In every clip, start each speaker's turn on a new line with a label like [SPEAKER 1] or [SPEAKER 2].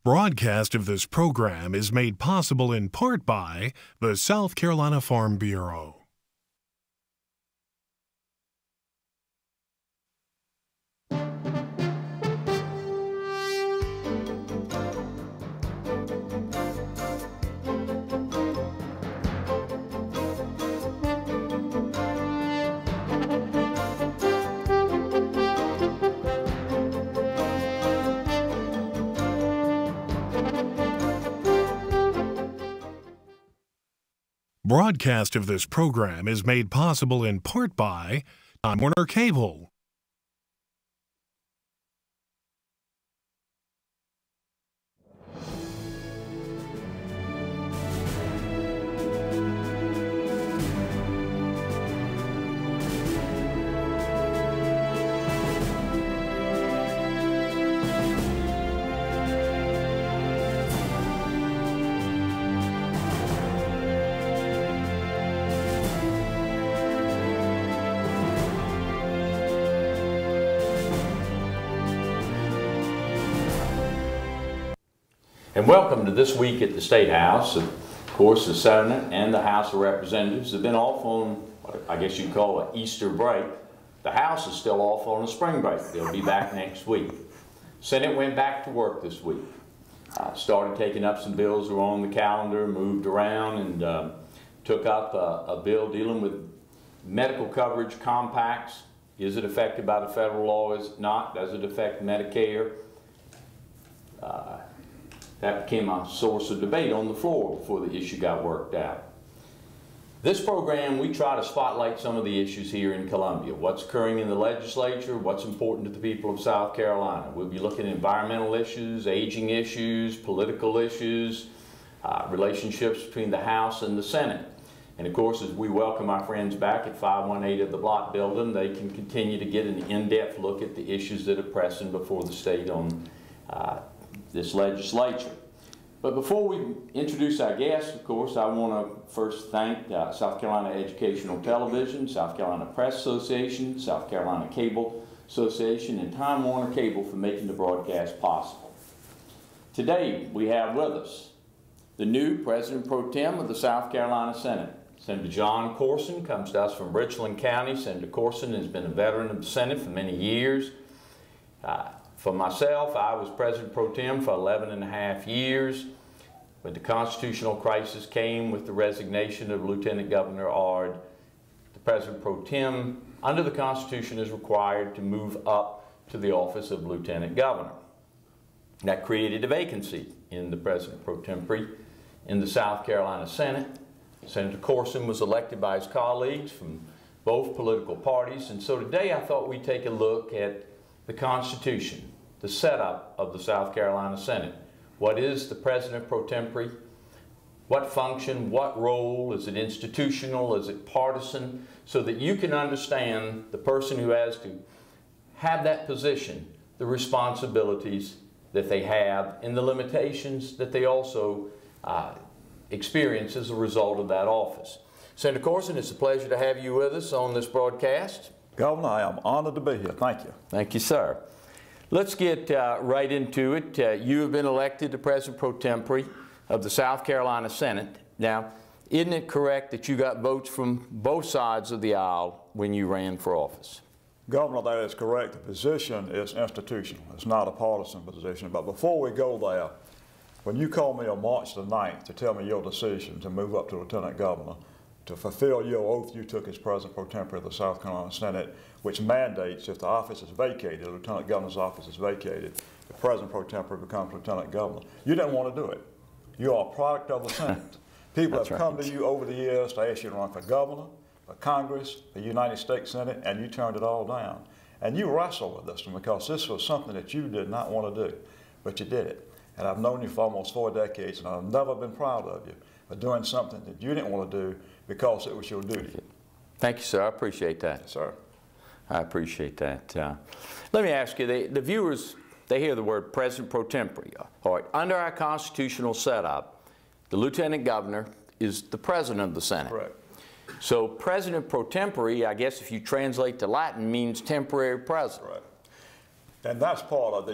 [SPEAKER 1] Broadcast of this program is made possible in part by the South Carolina Farm Bureau. Broadcast of this program is made possible in part by Time Warner Cable.
[SPEAKER 2] And welcome to This Week at the State House. Of course, the Senate and the House of Representatives have been off on what I guess you'd call an Easter break. The House is still off on a spring break. They'll be back next week. Senate went back to work this week. Started taking up some bills that were on the calendar, moved around, and took up a bill dealing with medical coverage compacts. Is it affected by the federal law? Is it not? Does it affect Medicare? That became a source of debate on the floor before the issue got worked out. This program, we try to spotlight some of the issues here in Columbia. What's occurring in the legislature, what's important to the people of South Carolina. We'll be looking at environmental issues, aging issues, political issues, relationships between the House and the Senate. And of course, as we welcome our friends back at 518 of the Block Building, they can continue to get an in-depth look at the issues that are pressing before the state on this legislature. But before we introduce our guests, of course, I want to first thank South Carolina Educational Television, South Carolina Press Association, South Carolina Cable Association, and Time Warner Cable for making the broadcast possible. Today, we have with us the new President Pro Tem of the South Carolina Senate. Sen John Corson comes to us from R-Richland County. Sen Corson has been a veteran of the Senate for many years. For myself, I was President Pro Tem for 11.5 years. When the constitutional crisis came with the resignation of Lieutenant Governor Ard, the President Pro Tem, under the Constitution, is required to move up to the office of Lieutenant Governor. That created a vacancy in the President Pro Tempore in the South Carolina Senate. Senator Corson was elected by his colleagues from both political parties, and so today I thought we'd take a look at the Constitution, the setup of the South Carolina Senate. What is the President Pro Tempore? What function, what role? Is it institutional? Is it partisan? So that you can understand the person who has to have that position, the responsibilities that they have, and the limitations that they also experience as a result of that office. Senator Corson, it's a pleasure to have you with us on this broadcast.
[SPEAKER 3] Governor, I am honored to be here. Thank you.
[SPEAKER 2] Thank you, sir. Let's get right into it. You have been elected to President Pro Tempore of the South Carolina Senate. Now, isn't it correct that you got votes from both sides of the aisle when you ran for office?
[SPEAKER 3] Governor, that is correct. The position is institutional. It's not a partisan position. But before we go there, when you called me on March the 9th to tell me your decision to move up to Lieutenant Governor, to fulfill your oath you took as President Pro Tempore of the South Carolina Senate, which mandates if the office is vacated, the Lieutenant Governor's office is vacated, the President Pro Tempore becomes Lieutenant Governor. You didn't want to do it. You are a product of the Senate. People have come to you over the years to ask you to run for governor, for Congress, the United States Senate, and you turned it all down. And you wrestled with this one because this was something that you did not want to do, but you did it. And I've known you for almost 4 decades, and I've never been proud of you for doing something that you didn't want to do because it was your duty.
[SPEAKER 2] Thank you, sir. I appreciate that.
[SPEAKER 3] Yes, sir.
[SPEAKER 2] I appreciate that. Let me ask you, the viewers, they hear the word President Pro Tempore. All right, under our constitutional setup, the Lieutenant Governor is the President of the Senate.
[SPEAKER 3] Correct.
[SPEAKER 2] So President Pro Tempore, I guess if you translate to Latin, means temporary president.
[SPEAKER 3] Right. And that's part of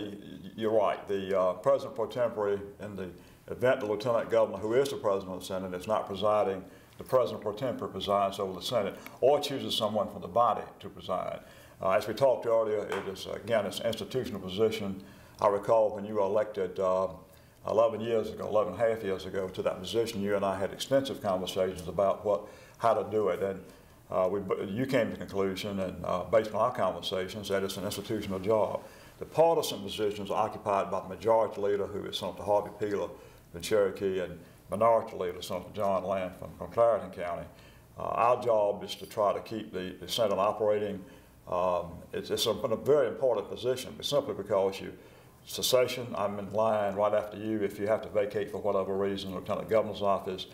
[SPEAKER 3] you're right, the President Pro Tempore, in the event the Lieutenant Governor, who is the President of the Senate, is not presiding, the President Pro Tempore presides over the Senate or chooses someone from the body to preside. As we talked earlier, it is, again, it's an institutional position. I recall when you were elected 11 years ago, 11 and a half years ago to that position, you and I had extensive conversations about how to do it. And you came to the conclusion, and based on our conversations, that it's an institutional job. The partisan positions are occupied by the majority leader, who is Senator Harvey Peeler from Cherokee, and minority leader, Senator John Land from Clarendon County. Our job is to try to keep the Senate operating. It's a very important position, but simply because secession, I'm in line right after you if you have to vacate for whatever reason, Lieutenant Governor's office,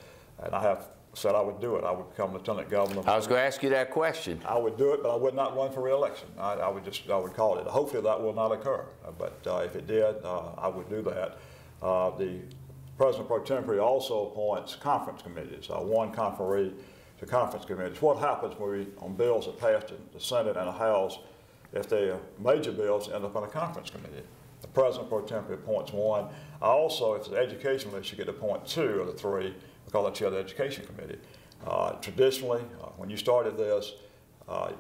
[SPEAKER 3] and I have said I would do it. I would become Lieutenant Governor.
[SPEAKER 2] I was going to ask you that question.
[SPEAKER 3] I would do it, but I would not run for re-election. I would call it. Hopefully that will not occur, but if it did, I would do that. The President Pro Tempore also appoints conference committees, one conferee to conference committees. What happens on bills that pass in the Senate and the House, if they are major bills, end up on a conference committee? The President Pro Tempore appoints one. I also, if it's an education issue, get to appoint two of the three because I chair the Education Committee. Traditionally, when you started this,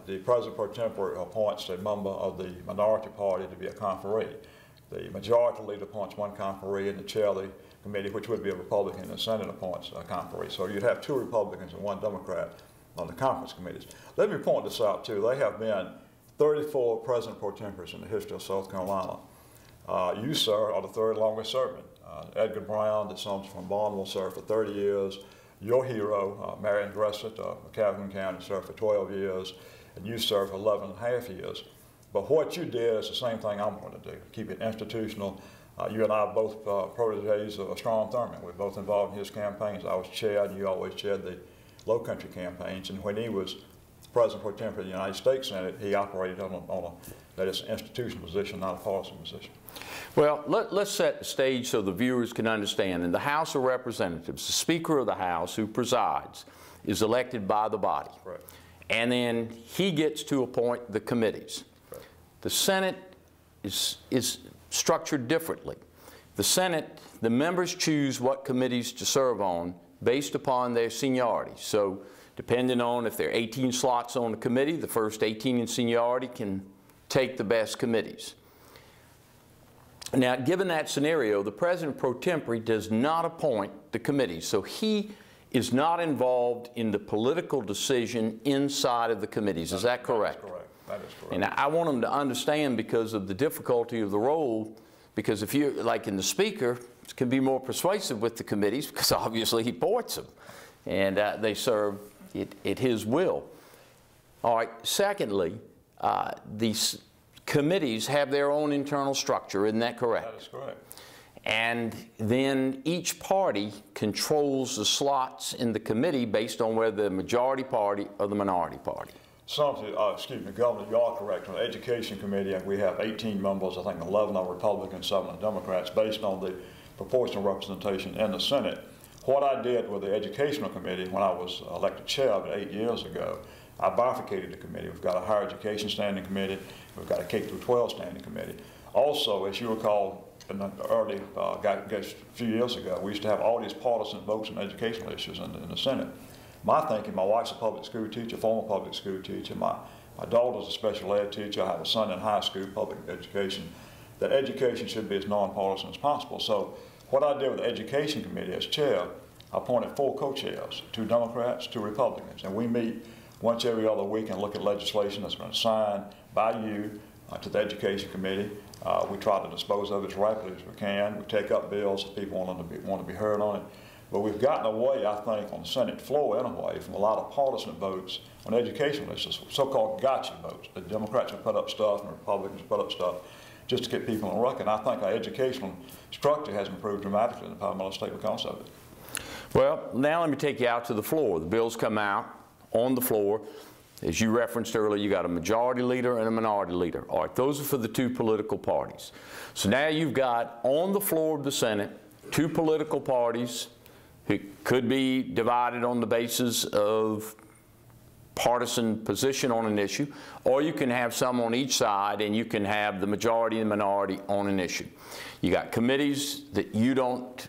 [SPEAKER 3] the President Pro Tempore appoints a member of the minority party to be a conferee. The majority leader appoints one conferee, and the chair of the committee, which would be a Republican in the Senate, appoints a conferee. So you'd have two Republicans and one Democrat on the conference committees. Let me point this out too. There have been 34 President Pro Tempores in the history of South Carolina. You, sir, are the third longest serving. Edgar Brown, the son from Barnwell, served for 30 years. Your hero, Marion Gressett, McCaffrey County, served for 12 years, and you served for 11 and a half years. But what you did is the same thing I'm going to do, keep it institutional. You and I are both proteges of Strom Thurmond. We're both involved in his campaigns. I was chair, and you always chaired the Low Country campaigns. And when he was President Pro Tempore of the United States Senate, he operated that is an institutional position, not a partisan position.
[SPEAKER 2] Well, let's set the stage so the viewers can understand. In the House of Representatives, the Speaker of the House, who presides, is elected by the body.
[SPEAKER 3] Right.
[SPEAKER 2] And then he gets to appoint the committees.
[SPEAKER 3] Right.
[SPEAKER 2] The Senate is structured differently. The Senate, the members choose what committees to serve on based upon their seniority. So depending on if there are 18 slots on the committee, the first 18 in seniority can take the best committees. Now, given that scenario, the President Pro Tempore does not appoint the committees, so he is not involved in the political decision inside of the committees. Is that correct?
[SPEAKER 3] That's correct. That is correct.
[SPEAKER 2] And I want them to understand, because of the difficulty of the role, because if you, like in the Speaker, can be more persuasive with the committees because obviously he appoints them, and they serve at his will. All right, secondly, these committees have their own internal structure, isn't that correct?
[SPEAKER 3] That is correct.
[SPEAKER 2] And then each party controls the slots in the committee based on whether the majority party or the minority party.
[SPEAKER 3] Excuse me, Governor, you are correct. On the Education Committee, we have 18 members, I think 11 are Republicans, 7 are Democrats, based on the proportional representation in the Senate. What I did with the Educational Committee when I was elected chair of it 8 years ago, I bifurcated the committee. We've got a Higher Education Standing Committee, we've got a K-12 Standing Committee. Also, as you recall, in the early, a few years ago, we used to have all these partisan votes on educational issues in the Senate. My thinking, my wife's a public school teacher, former public school teacher, my daughter's a special ed teacher, I have a son in high school, public education, that education should be as nonpartisan as possible. So what I did with the Education Committee as chair, I appointed 4 co-chairs, 2 Democrats, 2 Republicans, and we meet once every other week and look at legislation that's been assigned by you to the Education Committee. We try to dispose of it as rapidly as we can. We take up bills if people want to be heard on it. But we've gotten away, I think, on the Senate floor anyway, from a lot of partisan votes on educational issues, so-called gotcha votes. The Democrats have put up stuff and the Republicans have put up stuff just to get people on the record. And I think our educational structure has improved dramatically in the Powell State because of it.
[SPEAKER 2] Well, now let me take you out to the floor. The bills come out on the floor. As you referenced earlier, you got a majority leader and a minority leader. All right, those are for the 2 political parties. So now you've got on the floor of the Senate 2 political parties who could be divided on the basis of partisan position on an issue, or you can have some on each side, and you can have the majority and the minority on an issue. You got committees that you don't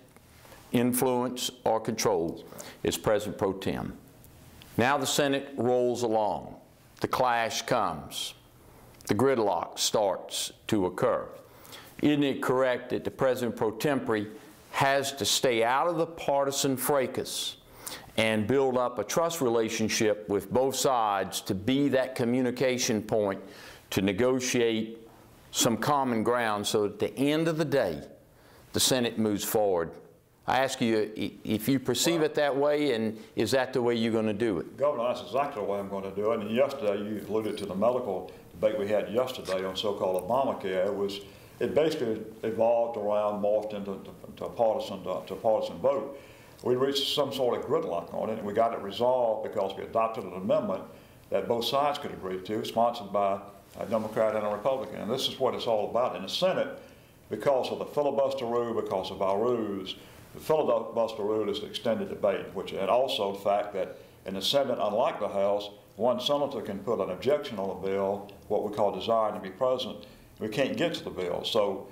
[SPEAKER 2] influence or control as President Pro Tem. Now the Senate rolls along. The clash comes. The gridlock starts to occur. Isn't it correct that the President Pro Tempore has to stay out of the partisan fracas and build up a trust relationship with both sides to be that communication point to negotiate some common ground so at the end of the day, the Senate moves forward? I ask you if you perceive it that way, and is that the way you're going to do it?
[SPEAKER 3] Governor, that's exactly the way I'm going to do it. And yesterday, you alluded to the medical debate we had yesterday on so-called Obamacare. It basically evolved around, morphed into a partisan vote. We reached some sort of gridlock on it, and we got it resolved because we adopted an amendment that both sides could agree to, sponsored by a Democrat and a Republican. And this is what it's all about. In the Senate, because of the filibuster rule, because of our rules, the filibuster rule is the extended debate, and also the fact that in the Senate, unlike the House, one senator can put an objection on a bill, what we call desiring to be present. We can't get to the bill. So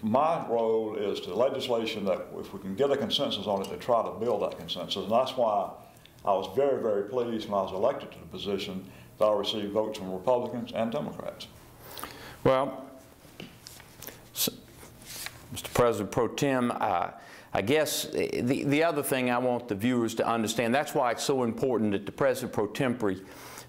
[SPEAKER 3] my role is to legislation that if we can get a consensus on it, to try to build that consensus. And that's why I was very, very pleased when I was elected to the position that I received votes from Republicans and Democrats.
[SPEAKER 2] Well, Mr. President Pro Tem, I guess the other thing I want the viewers to understand, that's why it's so important that the President Pro Tempore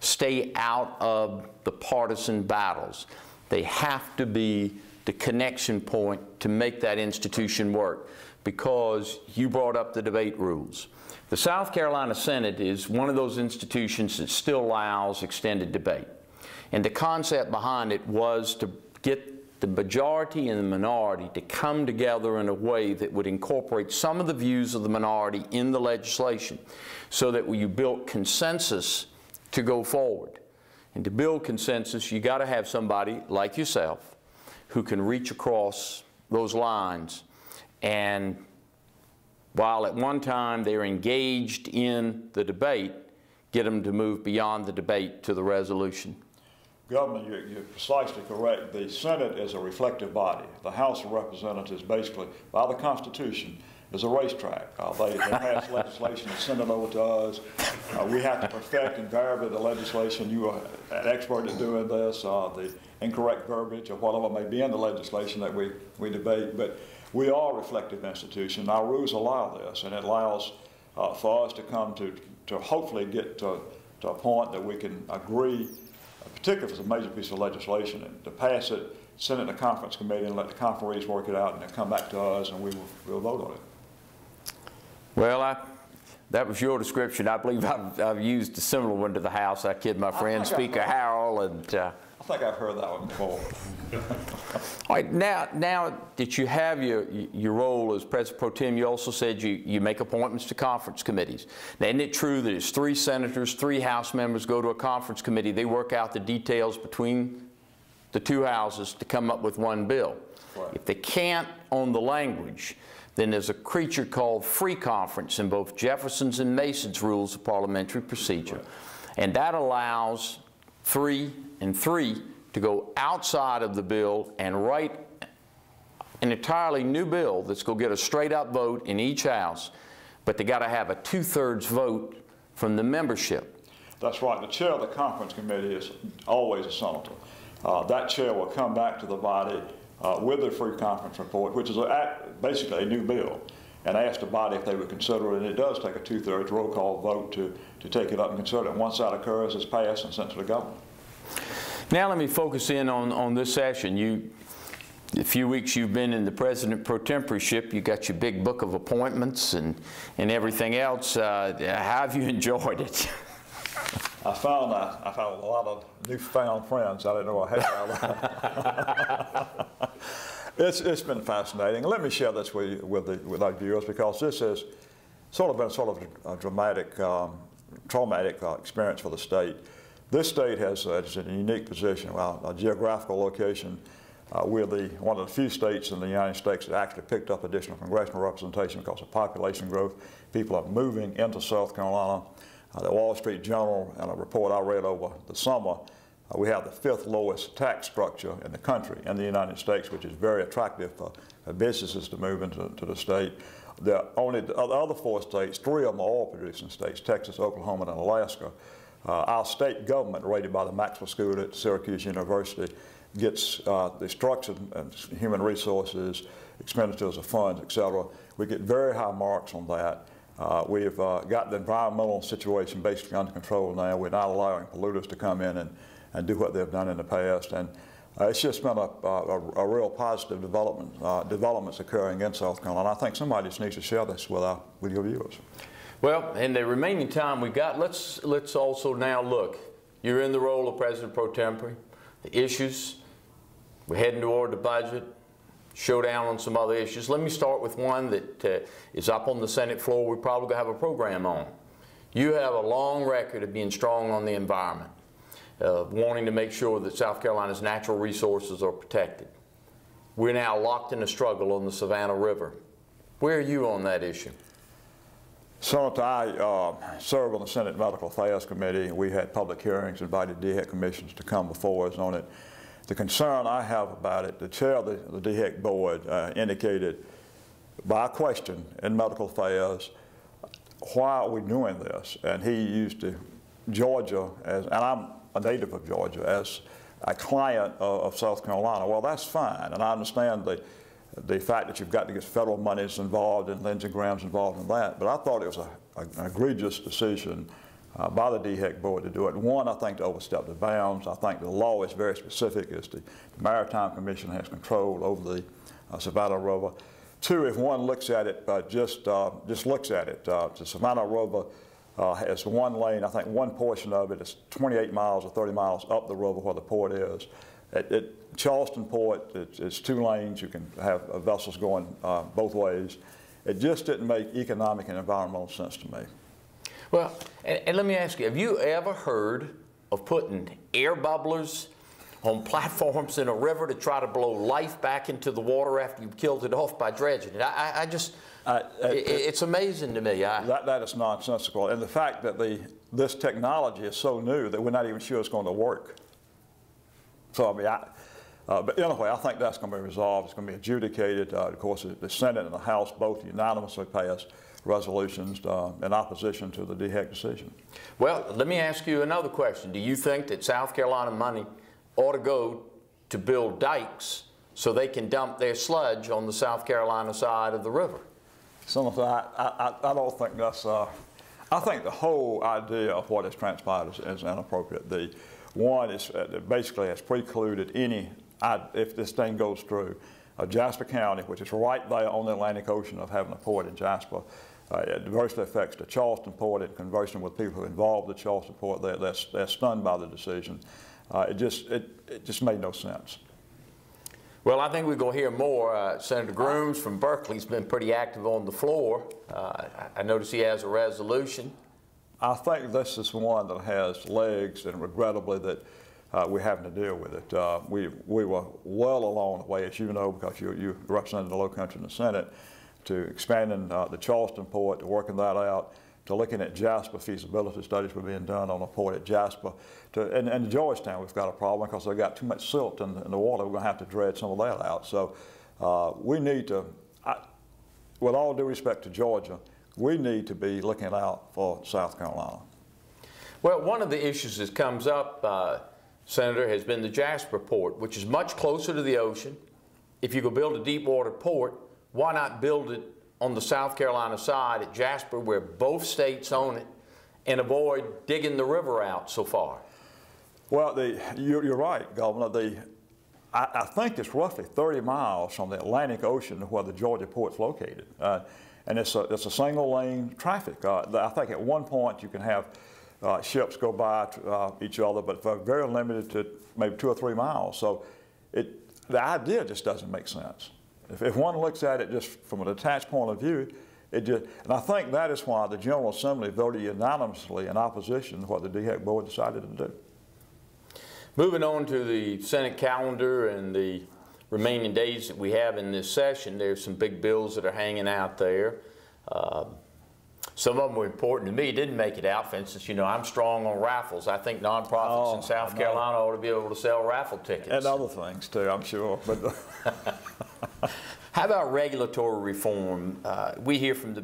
[SPEAKER 2] stay out of the partisan battles. They have to be the connection point to make that institution work, because you brought up the debate rules. The South Carolina Senate is one of those institutions that still allows extended debate. And the concept behind it was to get the majority and the minority to come together in a way that would incorporate some of the views of the minority in the legislation, so that you built consensus to go forward. And to build consensus, you got to have somebody like yourself who can reach across those lines, and while at one time they're engaged in the debate, get them to move beyond the debate to the resolution.
[SPEAKER 3] Governor, you're precisely correct. The Senate is a reflective body. The House of Representatives, basically, by the Constitution, is a racetrack. They pass legislation and send it over to us. We have to perfect invariably the legislation. You are an expert at doing this, the incorrect verbiage or whatever may be in the legislation that we debate. But we are a reflective institution. Our rules allow this, and it allows for us to come to hopefully get to a point that we can agree, particularly if it's a major piece of legislation, and to pass it, send it to conference committee and let the conferees work it out, and then come back to us and we'll vote on it.
[SPEAKER 2] Well, that was your description. I believe I've used a similar one to the House. I kid my friend Speaker Harrell, and
[SPEAKER 3] I think I've heard that one before.
[SPEAKER 2] All right, now that you have your role as President Pro Tem, you also said you make appointments to conference committees. Now, isn't it true that it's 3 senators, 3 House members go to a conference committee, they work out the details between the 2 houses to come up with one bill?
[SPEAKER 3] Right.
[SPEAKER 2] If they can't on the language, then there's a creature called free conference in both Jefferson's and Mason's rules of parliamentary procedure.
[SPEAKER 3] Right.
[SPEAKER 2] And that allows 3 and 3 to go outside of the bill and write an entirely new bill that's going to get a straight up vote in each house, but they got to have a 2/3 vote from the membership.
[SPEAKER 3] That's right. The chair of the conference committee is always a senator. That chair will come back to the body with the free conference report, which is basically a new bill, and ask the body if they would consider it. And it does take a 2/3 roll call vote to take it up and consider it. And once that occurs, it's passed and sent to the governor.
[SPEAKER 2] Now let me focus in on this session. A few weeks you've been in the President Pro Temporeship. You got your big book of appointments and everything else. How have you enjoyed it?
[SPEAKER 3] I found a lot of newfound friends I didn't know I had. It's been fascinating. Let me share this with our viewers, because this has been a dramatic, traumatic experience for the state. This state is in a unique position, a geographical location. We're one of the few states in the United States that actually picked up additional congressional representation because of population growth. People are moving into South Carolina. the Wall Street Journal and a report I read over the summer, we have the 5th lowest tax structure in the country, in the United States, which is very attractive for businesses to move into the state. The other 4 states, 3 of them are oil-producing states, Texas, Oklahoma, and Alaska. Our state government, rated by the Maxwell School at Syracuse University, gets the structure and human resources, expenditures of funds, etc. We get very high marks on that. We've got the environmental situation basically under control now. We're not allowing polluters to come in and do what they've done in the past. And it's just been a real positive developments occurring in South Carolina. I think somebody just needs to share this with your viewers.
[SPEAKER 2] Well, in the remaining time we've got, let's also now look. You're in the role of President Pro Tempore. The issues, we're heading toward the budget, showdown on some other issues. Let me start with one that is up on the Senate floor. We're probably going to have a program on. You have a long record of being strong on the environment, wanting to make sure that South Carolina's natural resources are protected. We're now locked in a struggle on the Savannah River. Where are you on that issue?
[SPEAKER 3] Senator, I serve on the Senate Medical Affairs Committee. We had public hearings, invited DHEC commissions to come before us on it. The concern I have about it, the chair of the DHEC board indicated by a question in medical affairs, why are we doing this? And he used Georgia as, and I'm a native of Georgia, as a client of South Carolina. Well, that's fine, and I understand the fact that you've got to get federal monies involved and Lindsey Graham's involved in that, but I thought it was an egregious decision by the DHEC board to do it. One, I think to overstep the bounds. I think the law is very specific as the Maritime Commission has control over the Savannah River. Two, if one looks at it, just looks at it, the Savannah River has one lane. I think one portion of it is 28 miles or 30 miles up the river where the port is. At Charleston Port, it's 2 lanes. You can have vessels going both ways. It just didn't make economic and environmental sense to me.
[SPEAKER 2] Well, and let me ask you, have you ever heard of putting air bubblers on platforms in a river to try to blow life back into the water after you've killed it off by dredging it? It's amazing to me.
[SPEAKER 3] That is nonsensical. And the fact that this technology is so new that we're not even sure it's going to work. So, I mean, but anyway, I think that's going to be resolved. It's going to be adjudicated. Of course, the Senate and the House both unanimously passed resolutions in opposition to the DHEC decision.
[SPEAKER 2] Well, let me ask you another question. Do you think that South Carolina money ought to go to build dikes so they can dump their sludge on the South Carolina side of the river?
[SPEAKER 3] Senator, I don't think that's, I think the whole idea of what has transpired is inappropriate. The one is basically has precluded any, if this thing goes through, Jasper County, which is right there on the Atlantic Ocean, of having a port in Jasper. It adversely affects the Charleston Port. In conversing with people who are involved in the Charleston Port, they're stunned by the decision. It just made no sense.
[SPEAKER 2] Well, I think we're going to hear more. Senator Grooms from Berkeley's been pretty active on the floor. I notice he has a resolution.
[SPEAKER 3] I think this is one that has legs, and regrettably that we're having to deal with it. We were well along the way, as you know, because you represented the Low Country in the Senate, to expanding the Charleston Port, to working that out, to looking at Jasper. Feasibility studies were being done on a port at Jasper. And Georgetown, we've got a problem because they've got too much silt in the water. We're going to have to dredge some of that out. So we need to, with all due respect to Georgia, we need to be looking out for South Carolina.
[SPEAKER 2] Well, one of the issues that comes up, Senator, has been the Jasper Port, which is much closer to the ocean. If you go build a deep water port, why not build it on the South Carolina side at Jasper, where both states own it, and avoid digging the river out so far?
[SPEAKER 3] Well, you're right, Governor. I think it's roughly 30 miles from the Atlantic Ocean to where the Georgia port's located. And it's a single lane traffic. I think at one point you can have ships go by each other, but very limited to maybe 2 or 3 miles. So the idea just doesn't make sense. If one looks at it just from a detached point of view, and I think that is why the General Assembly voted unanimously in opposition to what the DHEC board decided to do.
[SPEAKER 2] Moving on to the Senate calendar and the remaining days that we have in this session, there's some big bills that are hanging out there. Some of them were important to me. It didn't make it out. For instance, you know, I'm strong on raffles. I think nonprofits in South Carolina ought to be able to sell raffle tickets.
[SPEAKER 3] And other things too, I'm sure. But
[SPEAKER 2] how about regulatory reform? We hear from the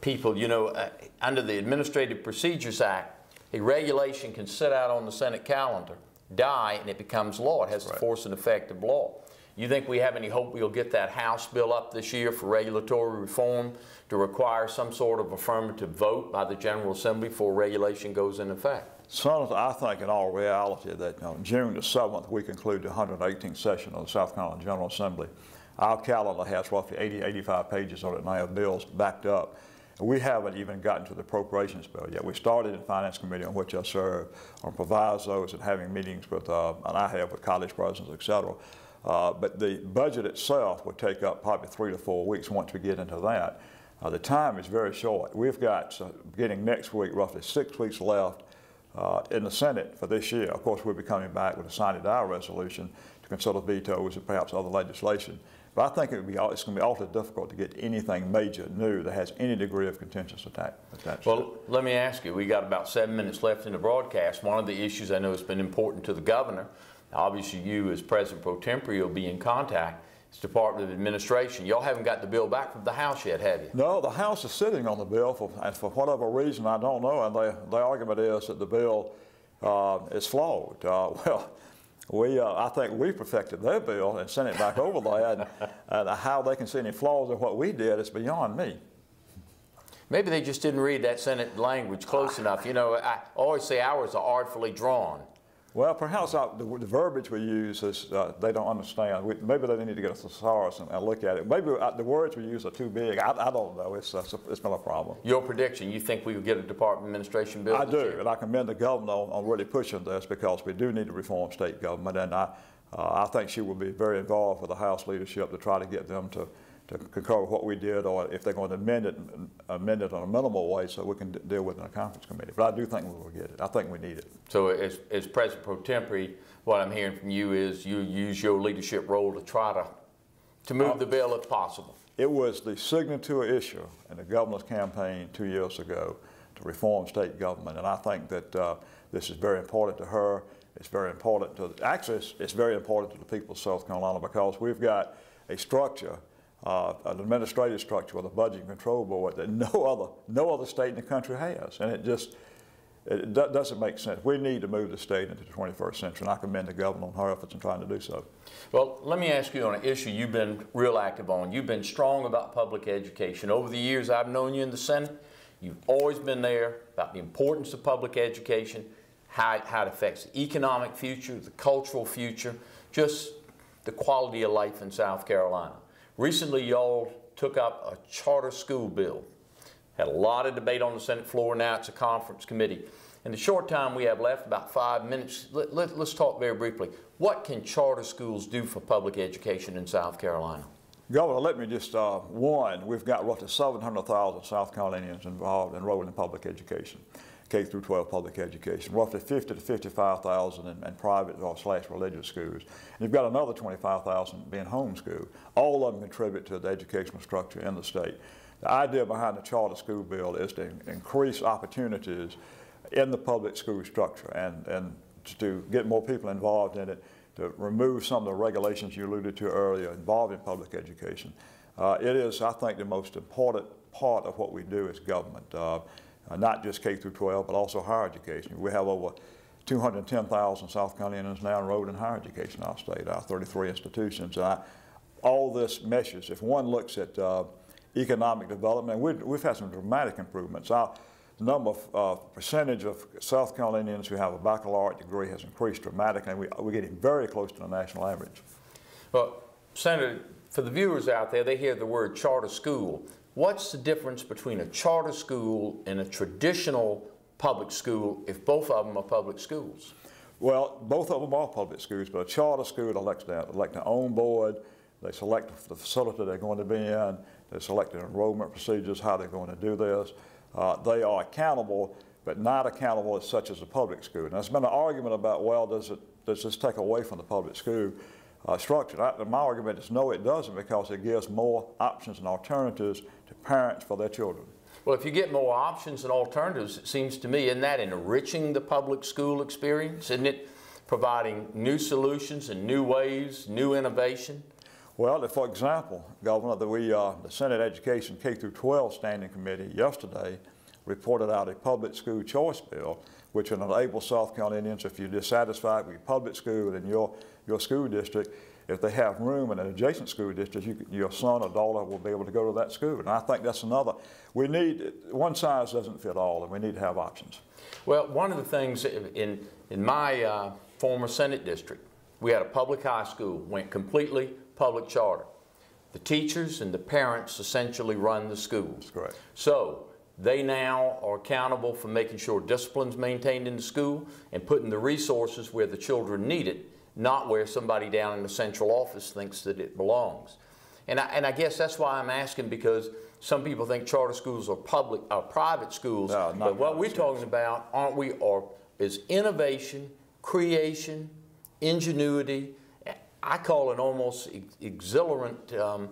[SPEAKER 2] people, you know, under the Administrative Procedures Act, a regulation can sit out on the Senate calendar, die, and it becomes law. It has the force and effect of law. You think we have any hope we'll get that House bill up this year for regulatory reform to require some sort of affirmative vote by the General Assembly before regulation goes into effect?
[SPEAKER 3] Senator, I think in all reality that on June the 7th we conclude the 118th session of the South Carolina General Assembly. Our calendar has roughly 85 pages on it now, bills backed up. We haven't even gotten to the appropriations bill yet. We started in Finance Committee, on which I serve, on provisos and having meetings with, and I have with college presidents, et cetera. But the budget itself would take up probably 3 to 4 weeks once we get into that. The time is very short. We've got, beginning next week, roughly 6 weeks left in the Senate for this year. Of course, we'll be coming back with a sine die resolution to consider vetoes and perhaps other legislation. But I think it's going to be awfully difficult to get anything major new that has any degree of contentious attached.
[SPEAKER 2] Well, let me ask you, we got about 7 minutes left in the broadcast. One of the issues I know has been important to the governor, obviously you as President Pro Tempore will be in contact, is Department of Administration. Y'all haven't got the bill back from the House yet, have you? No,
[SPEAKER 3] the House is sitting on the bill, and for whatever reason, I don't know, and the argument is that the bill is flawed. I think we perfected their bill and sent it back over there, and how they can see any flaws in what we did is beyond me.
[SPEAKER 2] Maybe they just didn't read that Senate language close enough. You know, I always say ours are artfully drawn.
[SPEAKER 3] Well, perhaps the verbiage we use is they don't understand. Maybe they need to get a thesaurus and look at it. Maybe the words we use are too big. I don't know. It's been a problem.
[SPEAKER 2] Your prediction, you think we will get a Department of Administration bill?
[SPEAKER 3] I do, and I commend the governor on really pushing this because we do need to reform state government, and I think she will be very involved with the House leadership to try to get them to concur with what we did, or if they're going to amend it in a minimal way so we can deal with it in a conference committee. But I do think we will get it. I think we need it.
[SPEAKER 2] So as President Pro Tempore, what I'm hearing from you is you use your leadership role to try to move the bill if possible.
[SPEAKER 3] It was the signature issue in the governor's campaign 2 years ago to reform state government, and I think that this is very important to her. It's very important to, actually it's very important to the people of South Carolina because we've got a structure, an administrative structure with a budget and control board that no other state in the country has, and it doesn't make sense. We need to move the state into the 21st century, and I commend the governor on her efforts in trying to do so. Well,
[SPEAKER 2] let me ask you on an issue you've been real active on. You've been strong about public education. Over the years I've known you in the Senate, you've always been there about the importance of public education, how it affects the economic future, the cultural future, just the quality of life in South Carolina. Recently, y'all took up a charter school bill. Had a lot of debate on the Senate floor. Now it's a conference committee. In the short time we have left, about 5 minutes, let's talk very briefly. What can charter schools do for public education in South Carolina?
[SPEAKER 3] Governor, let me just, we've got roughly 700,000 South Carolinians enrolled in public education, K through 12 public education, roughly 50 to 55,000 in private or / religious schools. And you've got another 25,000 being homeschooled. All of them contribute to the educational structure in the state. The idea behind the charter school bill is to increase opportunities in the public school structure and to get more people involved in it, to remove some of the regulations you alluded to earlier involving public education. It is, I think, the most important part of what we do as government. Not just K through 12, but also higher education. We have over 210,000 South Carolinians now enrolled in higher education in our state, our 33 institutions. All this meshes. If one looks at economic development, we've had some dramatic improvements. Our number of percentage of South Carolinians who have a baccalaureate degree has increased dramatically, and we're getting very close to the national average.
[SPEAKER 2] Well, Senator, for the viewers out there, they hear the word charter school. What's the difference between a charter school and a traditional public school if both of them are public schools?
[SPEAKER 3] Well, both of them are public schools, but a charter school elects their own board. They select the facility they're going to be in. They select the enrollment procedures, how they're going to do this. They are accountable, but not accountable as such as a public school. And there's been an argument about, well, does this take away from the public school structure? My argument is no, it doesn't, because it gives more options and alternatives to parents for their children.
[SPEAKER 2] Well, if you get more options and alternatives, it seems to me, isn't that enriching the public school experience? Isn't it providing new solutions and new ways, new innovation?
[SPEAKER 3] Well, for example, Governor, the Senate Education K-12 Standing Committee yesterday reported out a public school choice bill, which will enable South Carolinians, if you're dissatisfied with your public school in your school district, if they have room in an adjacent school district, your son or daughter will be able to go to that school. And I think that's another. We need, one size doesn't fit all, and we need to have options.
[SPEAKER 2] Well, one of the things in my former Senate district, we had a public high school, went completely public charter. The teachers and the parents essentially run the schools.
[SPEAKER 3] That's correct.
[SPEAKER 2] So they now are accountable for making sure discipline's maintained in the school and putting the resources where the children need it, not where somebody down in the central office thinks that it belongs. And I guess that's why I'm asking, because some people think charter schools are private schools,
[SPEAKER 3] no,
[SPEAKER 2] but what we're talking about, is innovation, creation, ingenuity. I call it almost exhilarant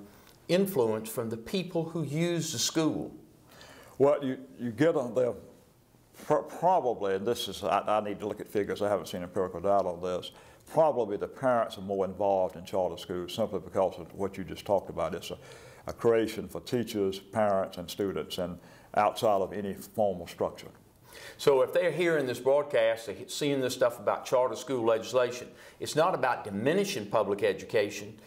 [SPEAKER 2] influence from the people who use the school.
[SPEAKER 3] Well, you get on there, probably, and this is, I need to look at figures, I haven't seen empirical data on this, probably the parents are more involved in charter schools simply because of what you just talked about. It's a creation for teachers, parents, and students, and outside of any formal structure.
[SPEAKER 2] So if they're hearing this broadcast, they're seeing this stuff about charter school legislation, it's not about diminishing public education,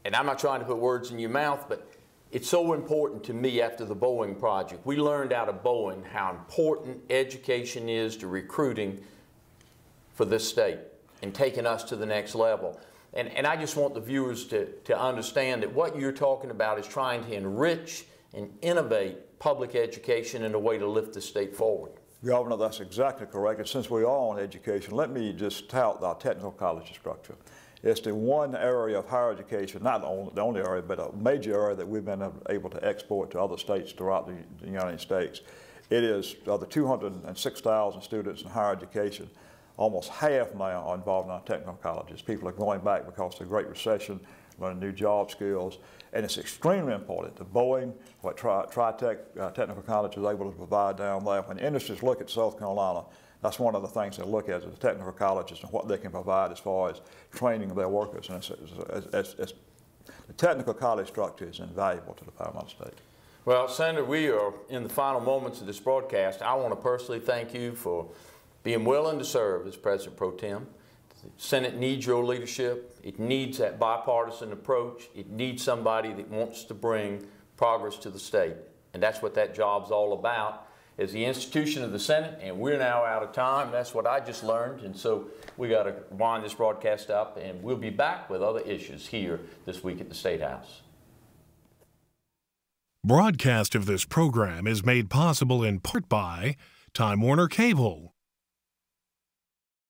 [SPEAKER 2] and I'm not trying to put words in your mouth, but it's so important to me after the Boeing project. We learned out of Boeing how important education is to recruiting for this state and taking us to the next level. And I just want the viewers to understand that what you're talking about is trying to enrich and innovate public education in a way to lift the state forward.
[SPEAKER 3] Governor, that's exactly correct. And since we are on education, let me just tout our technical college structure. It's the one area of higher education, not the only area, but a major area that we've been able to export to other states throughout the United States. It is the 206,000 students in higher education. Almost half now are involved in our technical colleges. People are going back because of the Great Recession, learning new job skills, and it's extremely important. The Boeing, what Tri-Tech Technical College is able to provide down there. When industries look at South Carolina, that's one of the things they look at is the technical colleges and what they can provide as far as training their workers. And the technical college structure is invaluable to the Paramount State.
[SPEAKER 2] Well, Senator, we are in the final moments of this broadcast. I want to personally thank you for being willing to serve as President Pro Tem. The Senate needs your leadership. It needs that bipartisan approach. It needs somebody that wants to bring progress to the state. And that's what that job's all about, is the institution of the Senate, and we're now out of time. That's what I just learned, and so we got to wind this broadcast up, and we'll be back with other issues here this week at the State House.
[SPEAKER 1] Broadcast of this program is made possible in part by Time Warner Cable,